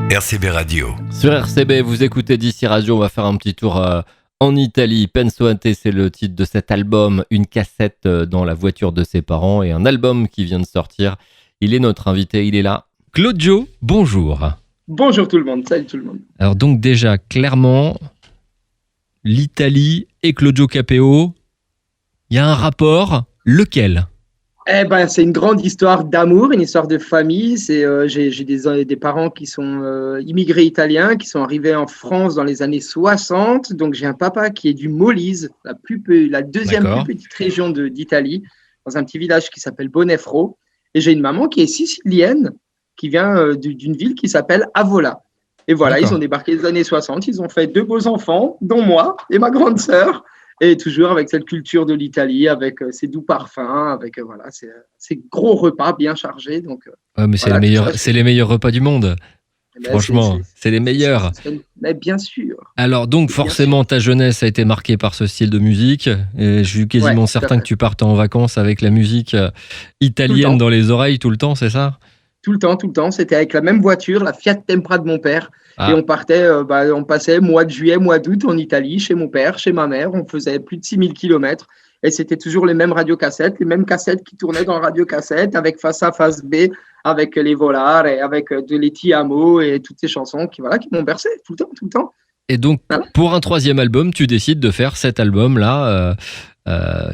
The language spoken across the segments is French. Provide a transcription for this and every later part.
RCB Radio. Sur RCB, vous écoutez DC Radio, on va faire un petit tour en Italie. Penso a te, c'est le titre de cet album, une cassette dans la voiture de ses parents et un album qui vient de sortir. Il est notre invité, il est là. Claudio, bonjour. Bonjour tout le monde, salut tout le monde. Alors donc déjà, clairement, l'Italie et Claudio Capéo, il y a un rapport, lequel ? C'est une grande histoire d'amour, une histoire de famille. J'ai des parents qui sont immigrés italiens, qui sont arrivés en France dans les années 60. Donc j'ai un papa qui est du Molise, la deuxième plus petite région d'Italie, dans un petit village qui s'appelle Bonefro. Et j'ai une maman qui est sicilienne, qui vient d'une ville qui s'appelle Avola. Et voilà, Ils ont débarqué les années 60, ils ont fait 2 beaux enfants, dont moi et ma grande sœur. Et toujours avec cette culture de l'Italie, avec ses doux parfums, avec ces gros repas bien chargés. Donc, mais c'est les meilleurs repas du monde. Franchement, c'est les meilleurs. Mais bien sûr. Alors donc forcément, ta jeunesse a été marquée par ce style de musique. Et je suis quasiment certain que tu partes en vacances avec la musique italienne dans les oreilles tout le temps, c'est ça ? Tout le temps. C'était avec la même voiture, la Fiat Tempra de mon père. Et on passait mois de juillet, mois d'août en Italie, chez mon père, chez ma mère. On faisait plus de 6000 kilomètres. Et c'était toujours les mêmes radiocassettes, les mêmes cassettes qui tournaient dans radiocassettes, avec face A, face B, avec les Volare, et avec de Les Ti Amo et toutes ces chansons qui m'ont bercé tout le temps. Et donc, pour un 3e album, tu décides de faire cet album-là.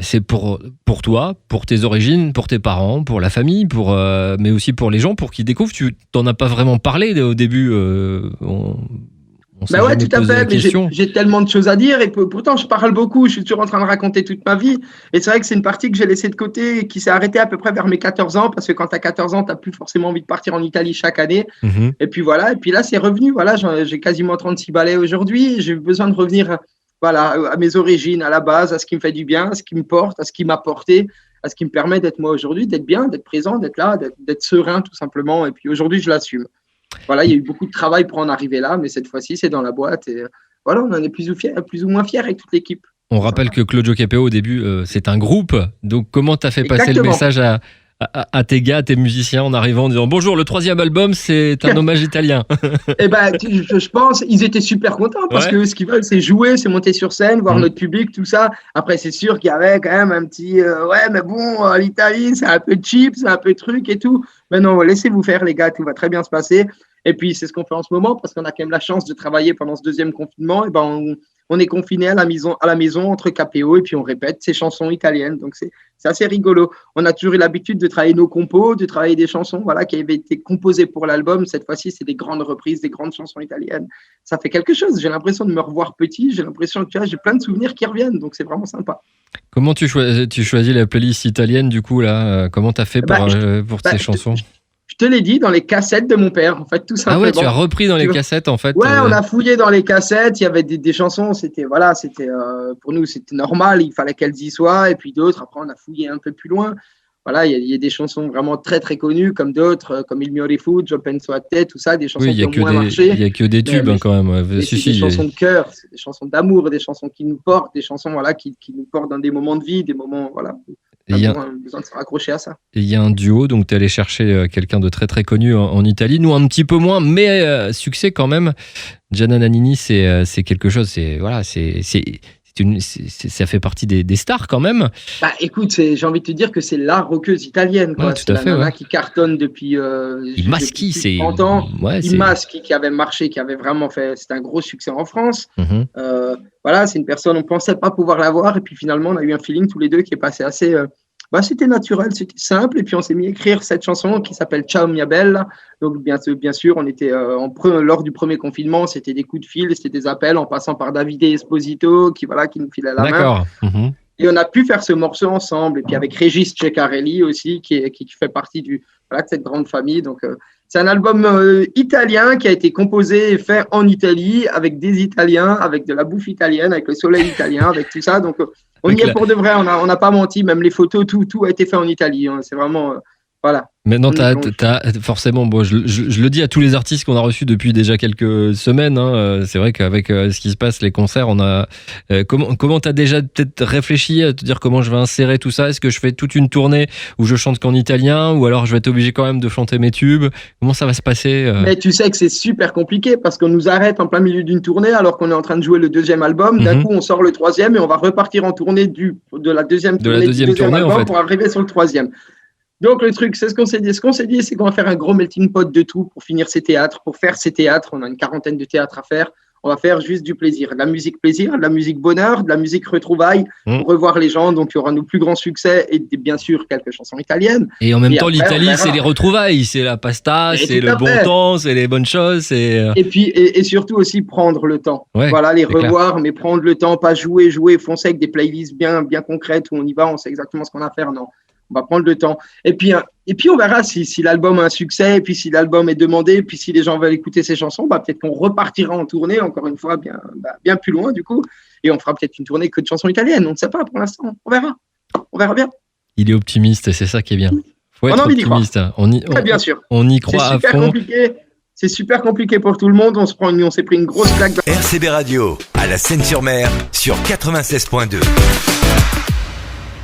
C'est pour toi, pour tes origines, pour tes parents, pour la famille, mais aussi pour les gens, pour qu'ils découvrent. Tu t'en as pas vraiment parlé au début. Tout à fait. Mais j'ai tellement de choses à dire et pourtant je parle beaucoup. Je suis toujours en train de raconter toute ma vie. Et c'est vrai que c'est une partie que j'ai laissée de côté et qui s'est arrêtée à peu près vers mes 14 ans parce que quand tu as 14 ans, tu n'as plus forcément envie de partir en Italie chaque année. Mm-hmm. Et puis voilà. Et puis là, c'est revenu. Voilà, j'ai quasiment 36 balais aujourd'hui. J'ai besoin de revenir. Voilà, à mes origines, à la base, à ce qui me fait du bien, à ce qui me porte, à ce qui m'a porté, à ce qui me permet d'être moi aujourd'hui, d'être bien, d'être présent, d'être là, d'être serein tout simplement. Et puis aujourd'hui, je l'assume. Voilà, il y a eu beaucoup de travail pour en arriver là, mais cette fois-ci, c'est dans la boîte. Et voilà, on en est plus ou moins fiers avec toute l'équipe. On rappelle que Claudio Capéo, au début, c'est un groupe. Donc, comment tu as fait passer le message à tes gars, tes musiciens, en arrivant en disant « Bonjour, le 3e album, c'est un hommage italien ». Je pense ils étaient super contents parce que ce qu'ils veulent, c'est jouer, c'est monter sur scène, voir notre public, tout ça. Après, c'est sûr qu'il y avait quand même un petit mais bon, l'Italie, c'est un peu cheap, c'est un peu truc et tout. Mais non, laissez-vous faire, les gars, tout va très bien se passer. Et puis, c'est ce qu'on fait en ce moment parce qu'on a quand même la chance de travailler pendant ce 2e confinement. Et on est confiné à la maison entre Capéo et puis on répète ces chansons italiennes. Donc, c'est assez rigolo. On a toujours eu l'habitude de travailler nos compos, de travailler des chansons qui avaient été composées pour l'album. Cette fois-ci, c'est des grandes reprises, des grandes chansons italiennes. Ça fait quelque chose. J'ai l'impression de me revoir petit. J'ai l'impression que j'ai plein de souvenirs qui reviennent. Donc, c'est vraiment sympa. Comment tu choisis la playlist italienne du coup là ? Comment tu as fait pour ces chansons ? Je te l'ai dit, dans les cassettes de mon père, en fait, tout simplement. Ah ouais, tu as repris dans les cassettes, en fait. Ouais, on a fouillé dans les cassettes, il y avait des chansons, pour nous, c'était normal, il fallait qu'elles y soient, et puis d'autres, après, on a fouillé un peu plus loin. Voilà, il y a des chansons vraiment très, très connues, comme d'autres, comme Il mio rifugio, Penso a te, tout ça, des chansons qui ont moins marché. Il n'y a que des tubes, quand même. C'est des chansons de cœur, c'est des chansons d'amour, des chansons qui nous portent, des chansons, qui nous portent dans des moments de vie, des moments, voilà. On a besoin de se raccrocher à ça. Et il y a un duo, donc tu es allé chercher quelqu'un de très très connu en Italie, nous un petit peu moins, mais succès quand même. Gianna Nannini, c'est quelque chose, ça fait partie des stars quand même. Écoute, j'ai envie de te dire que c'est la rockeuse italienne, quoi. Ouais, c'est la nana qui cartonne depuis 30 ans. Maschi qui avait marché, qui avait vraiment fait, c'était un gros succès en France. Mm-hmm. C'est une personne, on pensait pas pouvoir la voir, et puis finalement on a eu un feeling tous les deux qui est passé assez. C'était naturel, c'était simple, et puis on s'est mis à écrire cette chanson qui s'appelle Ciao mia bella. Donc bien sûr, on était lors du premier confinement, c'était des coups de fil, c'était des appels en passant par Davide Esposito qui nous filait la main. D'accord. Mm-hmm. Et on a pu faire ce morceau ensemble, et puis avec Régis Ceccarelli aussi qui fait partie de cette grande famille. Donc c'est un album italien qui a été composé et fait en Italie avec des Italiens, avec de la bouffe italienne, avec le soleil italien, avec tout ça. Donc on y est pour de vrai, on n'a pas menti, même les photos, tout a été fait en Italie. Hein. C'est vraiment, Maintenant, t'as forcément, bon, je le dis à tous les artistes qu'on a reçus depuis déjà quelques semaines, hein, c'est vrai qu'avec ce qui se passe, les concerts, on a comment t'as déjà peut-être réfléchi à te dire comment je vais insérer tout ça? Est-ce que je fais toute une tournée où je chante qu'en italien, ou alors je vais être obligé quand même de chanter mes tubes? Comment ça va se passer? Mais tu sais que c'est super compliqué parce qu'on nous arrête en plein milieu d'une tournée alors qu'on est en train de jouer le deuxième album. D'un coup, on sort le troisième et on va repartir en tournée de la deuxième tournée album, en fait, pour arriver sur le troisième. Donc, le truc, c'est ce qu'on s'est dit. Ce qu'on s'est dit, c'est qu'on va faire un gros melting pot de tout pour finir ces théâtres, pour faire ces théâtres. On a une 40aine de théâtres à faire. On va faire juste du plaisir. De la musique plaisir, de la musique bonheur, de la musique retrouvailles, pour revoir les gens. Donc, il y aura nos plus grands succès et bien sûr quelques chansons italiennes. Et en même temps, l'Italie, c'est les retrouvailles. C'est la pasta, c'est le bon temps, c'est les bonnes choses. Et puis, et surtout aussi prendre le temps. Ouais, voilà, les revoir, clair. Mais prendre le temps, pas jouer, foncer avec des playlists bien concrètes où on y va, on sait exactement ce qu'on a à faire. Non. On va prendre le temps. Et puis on verra si l'album a un succès, et puis si l'album est demandé, et puis si les gens veulent écouter ces chansons, peut-être qu'on repartira en tournée, encore une fois, bien plus loin, du coup. Et on fera peut-être une tournée que de chansons italiennes. On ne sait pas pour l'instant. On verra. On verra bien. Il est optimiste, c'est ça qui est bien. Faut être optimiste. Bien sûr. On y croit à fond. C'est super compliqué pour tout le monde. On s'est pris une grosse claque. RCB Radio, à la Seine-sur-Mer, sur 96.2.